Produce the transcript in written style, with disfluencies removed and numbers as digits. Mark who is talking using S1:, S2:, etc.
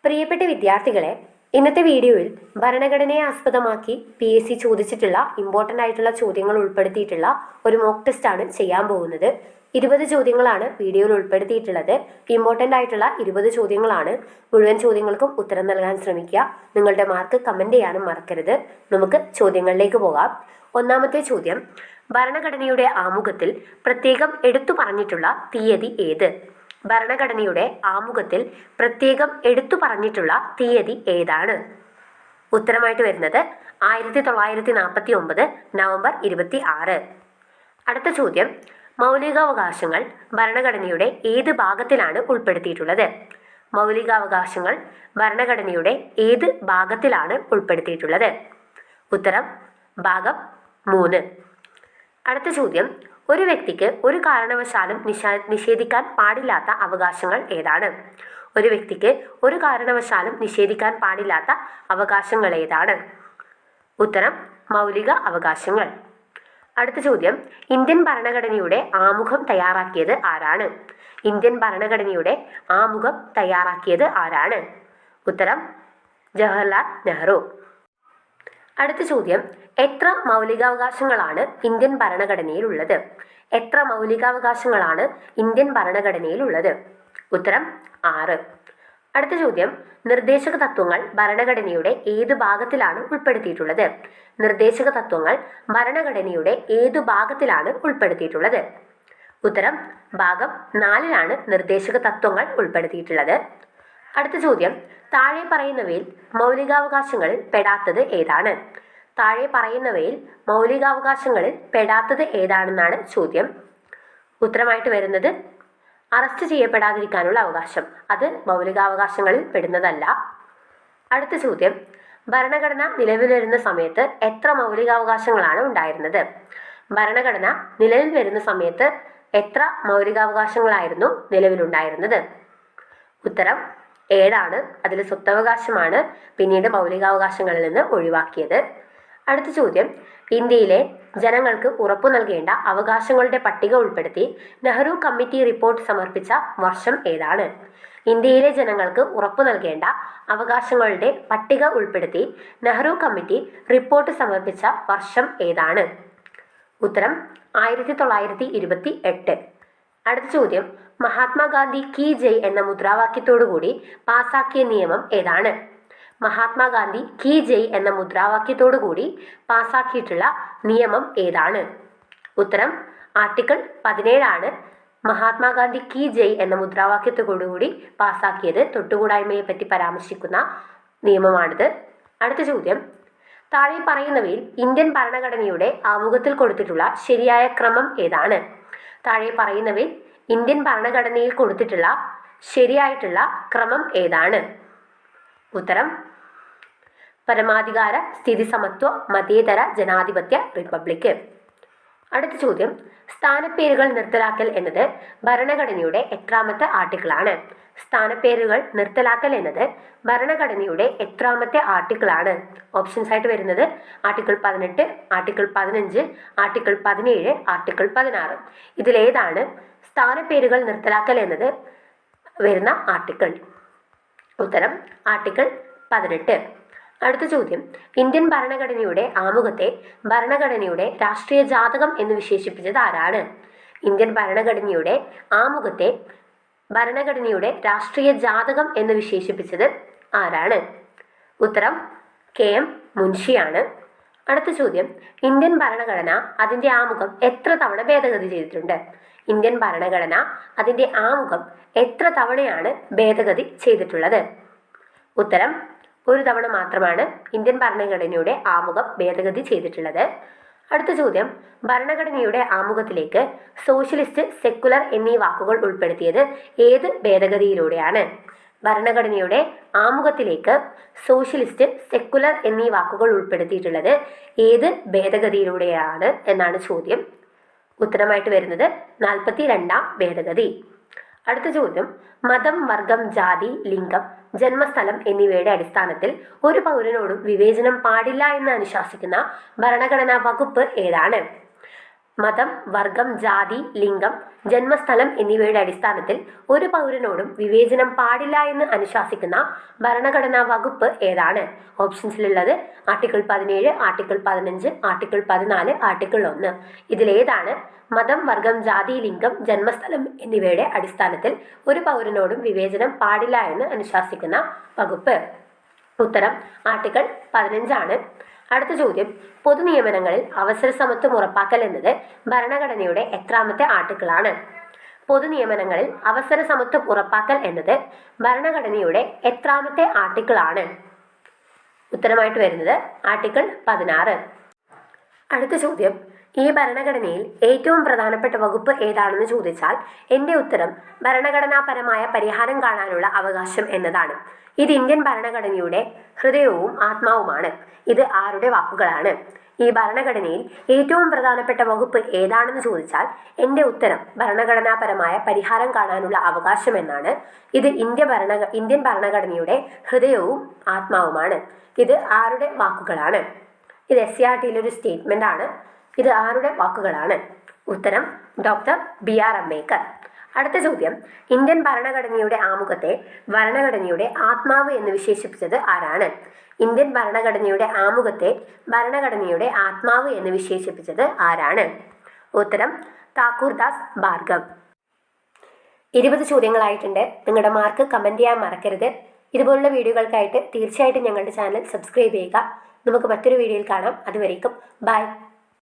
S1: പ്രിയപ്പെട്ട വിദ്യാർത്ഥികളെ, ഇന്നത്തെ വീഡിയോയിൽ ഭരണഘടനയെ ആസ്പദമാക്കി PSC ചോദിച്ചിട്ടുള്ള ഇമ്പോർട്ടൻ്റ് ആയിട്ടുള്ള ചോദ്യങ്ങൾ ഉൾപ്പെടുത്തിയിട്ടുള്ള ഒരു മോക്ക് ടെസ്റ്റ് ആണ് ചെയ്യാൻ പോകുന്നത്. 20 ചോദ്യങ്ങളാണ് വീഡിയോയിൽ ഉൾപ്പെടുത്തിയിട്ടുള്ളത്. ഇമ്പോർട്ടൻ്റ് ആയിട്ടുള്ള 20 ചോദ്യങ്ങളാണ്. മുഴുവൻ ചോദ്യങ്ങൾക്കും ഉത്തരം നൽകാൻ ശ്രമിക്കുക. നിങ്ങളുടെ മാർക്ക് കമൻറ്റ് ചെയ്യാനും മറക്കരുത്. നമുക്ക് ചോദ്യങ്ങളിലേക്ക് പോകാം. ഒന്നാമത്തെ ചോദ്യം, ഭരണഘടനയുടെ ആമുഖത്തിൽ പ്രത്യേകം എടുത്തു പറഞ്ഞിട്ടുള്ള തീയതി ഏത്? ഭരണഘടനയുടെ ആമുഖത്തിൽ പ്രത്യേകം എടുത്തു പറഞ്ഞിട്ടുള്ള തീയതി ഏതാണ്? ഉത്തരമായിട്ട് വരുന്നത് 1949 നവംബർ 26. അടുത്ത ചോദ്യം, മൗലികാവകാശങ്ങൾ ഭരണഘടനയുടെ ഏത് ഭാഗത്തിലാണ് ഉൾപ്പെടുത്തിയിട്ടുള്ളത്? മൗലികാവകാശങ്ങൾ ഭരണഘടനയുടെ ഏത് ഭാഗത്തിലാണ് ഉൾപ്പെടുത്തിയിട്ടുള്ളത്? ഉത്തരം ഭാഗം 3. അടുത്ത ചോദ്യം, ഒരു വ്യക്തിക്ക് ഒരു കാരണവശാലും നിഷേധിക്കാൻ പാടില്ലാത്ത അവകാശങ്ങൾ ഏതാണ്? ഒരു വ്യക്തിക്ക് ഒരു കാരണവശാലും നിഷേധിക്കാൻ പാടില്ലാത്ത അവകാശങ്ങൾ ഏതാണ്? ഉത്തരം മൗലിക അവകാശങ്ങൾ. അടുത്ത ചോദ്യം, ഇന്ത്യൻ ഭരണഘടനയുടെ ആമുഖം തയ്യാറാക്കിയത് ആരാണ്? ഇന്ത്യൻ ഭരണഘടനയുടെ ആമുഖം തയ്യാറാക്കിയത് ആരാണ്? ഉത്തരം ജവഹർലാൽ നെഹ്റു. അടുത്ത ചോദ്യം, എത്ര മൗലികാവകാശങ്ങളാണ് ഇന്ത്യൻ ഭരണഘടനയിൽ ഉള്ളത്? എത്ര മൗലികാവകാശങ്ങളാണ് ഇന്ത്യൻ ഭരണഘടനയിൽ ഉള്ളത്? ഉത്തരം 6. അടുത്ത ചോദ്യം, നിർദ്ദേശക തത്വങ്ങൾ ഭരണഘടനയുടെ ഏത് ഭാഗത്തിലാണ് ഉൾപ്പെടുത്തിയിട്ടുള്ളത്? നിർദ്ദേശക തത്വങ്ങൾ ഭരണഘടനയുടെ ഏത് ഭാഗത്തിലാണ് ഉൾപ്പെടുത്തിയിട്ടുള്ളത്? ഉത്തരം ഭാഗം 4ലാണ് നിർദ്ദേശക തത്വങ്ങൾ ഉൾപ്പെടുത്തിയിട്ടുള്ളത്. അടുത്ത ചോദ്യം, താഴെ പറയുന്നവയിൽ മൗലികാവകാശങ്ങളിൽ പെടാത്തത് ഏതാണ്? താഴെ പറയുന്നവയിൽ മൗലികാവകാശങ്ങളിൽ പെടാത്തത് ഏതാണെന്നാണ് ചോദ്യം. ഉത്തരമായിട്ട് വരുന്നത് അറസ്റ്റ് ചെയ്യപ്പെടാതിരിക്കാനുള്ള അവകാശം. അത് മൗലികാവകാശങ്ങളിൽ പെടുന്നതല്ല. അടുത്ത ചോദ്യം, ഭരണഘടന നിലവിൽ വരുന്ന സമയത്ത് എത്ര മൗലികാവകാശങ്ങളാണ് ഉണ്ടായിരുന്നത്? ഭരണഘടന നിലവിൽ വരുന്ന സമയത്ത് എത്ര മൗലികാവകാശങ്ങളായിരുന്നു നിലവിലുണ്ടായിരുന്നത്? ഉത്തരം 7. അതിൽ സ്വത്തവകാശമാണ് പിന്നീട് മൗലികാവകാശങ്ങളിൽ നിന്ന് ഒഴിവാക്കിയത്. അടുത്ത ചോദ്യം, ഇന്ത്യയിലെ ജനങ്ങൾക്ക് ഉറപ്പു നൽകേണ്ട അവകാശങ്ങളുടെ പട്ടിക ഉൾപ്പെടുത്തി നെഹ്റു കമ്മിറ്റി റിപ്പോർട്ട് സമർപ്പിച്ച വർഷം ഏതാണ്? ഇന്ത്യയിലെ ജനങ്ങൾക്ക് ഉറപ്പു നൽകേണ്ട അവകാശങ്ങളുടെ പട്ടിക ഉൾപ്പെടുത്തി നെഹ്റു കമ്മിറ്റി റിപ്പോർട്ട് സമർപ്പിച്ച വർഷം ഏതാണ്? ഉത്തരം 1928. അടുത്ത ചോദ്യം, മഹാത്മാഗാന്ധി കി ജയ് എന്ന മുദ്രാവാക്യത്തോടുകൂടി പാസാക്കിയ നിയമം ഏതാണ്? മഹാത്മാഗാന്ധി കി ജയ് എന്ന മുദ്രാവാക്യത്തോടുകൂടി പാസാക്കിയിട്ടുള്ള നിയമം ഏതാണ്? ഉത്തരം ആർട്ടിക്കിൾ 17 മഹാത്മാഗാന്ധി കി ജയ് എന്ന മുദ്രാവാക്യത്തോടുകൂടി പാസാക്കിയത്. തൊട്ടുകൂടായ്മയെ പറ്റി പരാമർശിക്കുന്ന നിയമമാണിത്. അടുത്ത ചോദ്യം, താഴെ പറയുന്നവയിൽ ഇന്ത്യൻ ഭരണഘടനയുടെ ആമുഖത്തിൽ കൊടുത്തിട്ടുള്ള ശരിയായ ക്രമം ഏതാണ്? താഴെ പറയുന്നവയിൽ ഇന്ത്യൻ ഭരണഘടനയിൽ കൊടുത്തിട്ടുള്ള ശരിയായിട്ടുള്ള ക്രമം ഏതാണ്? ഉത്തരം പരമാധികാര, സ്ഥിതി സമത്വ, മതേതര ജനാധിപത്യ റിപ്പബ്ലിക്. അടുത്ത ചോദ്യം, സ്ഥാനപ്പേരുകൾ നിർത്തലാക്കൽ എന്നത് ഭരണഘടനയുടെ എത്രാമത്തെ ആർട്ടിക്കിളാണ്? സ്ഥാനപ്പേരുകൾ നിർത്തലാക്കൽ എന്നത് ഭരണഘടനയുടെ എത്രാമത്തെ ആർട്ടിക്കിളാണ്? ഓപ്ഷൻസ് ആയിട്ട് വരുന്നത് ആർട്ടിക്കിൾ 18, ആർട്ടിക്കിൾ 15, ആർട്ടിക്കിൾ 17, ആർട്ടിക്കിൾ 16. ഇതിലേതാണ് സ്ഥാനപ്പേരുകൾ നിർത്തലാക്കൽ എന്നത് വരുന്ന ആർട്ടിക്കിൾ? ഉത്തരം ആർട്ടിക്കിൾ 18. അടുത്ത ചോദ്യം, ഇന്ത്യൻ ഭരണഘടനയുടെ ആമുഖത്തെ ഭരണഘടനയുടെ രാഷ്ട്രീയ ജാതകം എന്ന് വിശേഷിപ്പിച്ചത് ആരാണ്? ഇന്ത്യൻ ഭരണഘടനയുടെ ആമുഖത്തെ ഭരണഘടനയുടെ രാഷ്ട്രീയ ജാതകം എന്ന് വിശേഷിപ്പിച്ചത് ആരാണ്? ഉത്തരം KM മുൻഷിയാണ്. അടുത്ത ചോദ്യം, ഇന്ത്യൻ ഭരണഘടന അതിൻ്റെ ആമുഖം എത്ര തവണ ഭേദഗതി ചെയ്തിട്ടുണ്ട്? ഇന്ത്യൻ ഭരണഘടന അതിൻ്റെ ആമുഖം എത്ര തവണയാണ് ഭേദഗതി ചെയ്തിട്ടുള്ളത്? ഉത്തരം 1 തവണ മാത്രമാണ് ഇന്ത്യൻ ഭരണഘടനയുടെ ആമുഖം ഭേദഗതി ചെയ്തിട്ടുള്ളത്. അടുത്ത ചോദ്യം, ഭരണഘടനയുടെ ആമുഖത്തിലേക്ക് സോഷ്യലിസ്റ്റ്, സെക്കുലർ എന്നീ വാക്കുകൾ ഉൾപ്പെടുത്തിയത് ഏത് ഭേദഗതിയിലൂടെയാണ്? ഭരണഘടനയുടെ ആമുഖത്തിലേക്ക് സോഷ്യലിസ്റ്റ്, സെക്കുലർ എന്നീ വാക്കുകൾ ഉൾപ്പെടുത്തിയിട്ടുള്ളത് ഏത് ഭേദഗതിയിലൂടെയാണ് എന്നാണ് ചോദ്യം. ഉത്തരമായിട്ട് വരുന്നത് 42ാം ഭേദഗതി. അടുത്ത ചോദ്യം, മതം, വർഗം, ജാതി, ലിംഗം, ജന്മസ്ഥലം എന്നിവയുടെ അടിസ്ഥാനത്തിൽ ഒരു പൗരനോടും വിവേചനം പാടില്ല എന്ന് അനുശാസിക്കുന്ന ഭരണഘടനാ വകുപ്പ് ഏതാണ്? മതം, വർഗം, ജാതി, ലിംഗം, ജന്മസ്ഥലം എന്നിവയുടെ അടിസ്ഥാനത്തിൽ ഒരു പൗരനോടും വിവേചനം പാടില്ല എന്ന് അനുശാസിക്കുന്ന ഭരണഘടനാ വകുപ്പ് ഏതാണ്? ഓപ്ഷൻസിലുള്ളത് ആർട്ടിക്കിൾ 17, ആർട്ടിക്കിൾ 15, ആർട്ടിക്കിൾ 14, ആർട്ടിക്കിൾ 1. ഇതിലേതാണ് മതം, വർഗം, ജാതി, ലിംഗം, ജന്മസ്ഥലം എന്നിവയുടെ അടിസ്ഥാനത്തിൽ ഒരു പൗരനോടും വിവേചനം പാടില്ല എന്ന് അനുശാസിക്കുന്ന വകുപ്പ്? ഉത്തരം ആർട്ടിക്കിൾ 15 ആണ്. അടുത്ത ചോദ്യം, പൊതുനിയമനങ്ങളിൽ അവസര സമത്വം ഉറപ്പാക്കൽ എന്നത് ഭരണഘടനയുടെ എത്രാമത്തെ ആർട്ടിക്കിളാണ്? പൊതുനിയമനങ്ങളിൽ അവസര സമത്വം ഉറപ്പാക്കൽ എന്നത് ഭരണഘടനയുടെ എത്രാമത്തെ ആർട്ടിക്കിളാണ്? ഉത്തരമായിട്ട് വരുന്നത് ആർട്ടിക്കിൾ 16. അടുത്ത ചോദ്യം, ഈ ഭരണഘടനയിൽ ഏറ്റവും പ്രധാനപ്പെട്ട വകുപ്പ് ഏതാണെന്ന് ചോദിച്ചാൽ എൻ്റെ ഉത്തരം ഭരണഘടനാപരമായ പരിഹാരം കാണാനുള്ള അവകാശം എന്നതാണ്. ഇത് ഇന്ത്യൻ ഭരണഘടനയുടെ ഹൃദയവും ആത്മാവുമാണ്. ഇത് ആരുടെ വാക്കുകളാണ്? ഈ ഭരണഘടനയിൽ ഏറ്റവും പ്രധാനപ്പെട്ട വകുപ്പ് ഏതാണെന്ന് ചോദിച്ചാൽ എൻ്റെ ഉത്തരം ഭരണഘടനാപരമായ പരിഹാരം കാണാനുള്ള അവകാശം എന്നാണ്. ഇത് ഇന്ത്യൻ ഭരണഘടനയുടെ ഹൃദയവും ആത്മാവുമാണ്. ഇത് ആരുടെ വാക്കുകളാണ്? ഇത് SCERTയിലെ ഒരു സ്റ്റേറ്റ്മെന്റ് ആണ്. ഇത് ആരുടെ വാക്കുകളാണ്? ഉത്തരം ഡോക്ടർ BR അംബേദ്കർ. അടുത്ത ചോദ്യം, ഇന്ത്യൻ ഭരണഘടനയുടെ ആമുഖത്തെ ഭരണഘടനയുടെ ആത്മാവ് എന്ന് വിശേഷിപ്പിച്ചത് ആരാണ്? ഇന്ത്യൻ ഭരണഘടനയുടെ ആമുഖത്തെ ഭരണഘടനയുടെ ആത്മാവ് എന്ന് വിശേഷിപ്പിച്ചത് ആരാണ്? ഉത്തരം താക്കൂർദാസ് ഭാർഗവ്. 20 ചോദ്യങ്ങളായിട്ടുണ്ട്. നിങ്ങളുടെ മാർക്ക് കമൻറ്റ് ചെയ്യാൻ മറക്കരുത്. ഇതുപോലുള്ള വീഡിയോകൾക്കായിട്ട് തീർച്ചയായിട്ടും ഞങ്ങളുടെ ചാനൽ സബ്സ്ക്രൈബ് ചെയ്യുക. നമുക്ക് മറ്റൊരു വീഡിയോയിൽ കാണാം. അതുവരേക്കും ബൈ.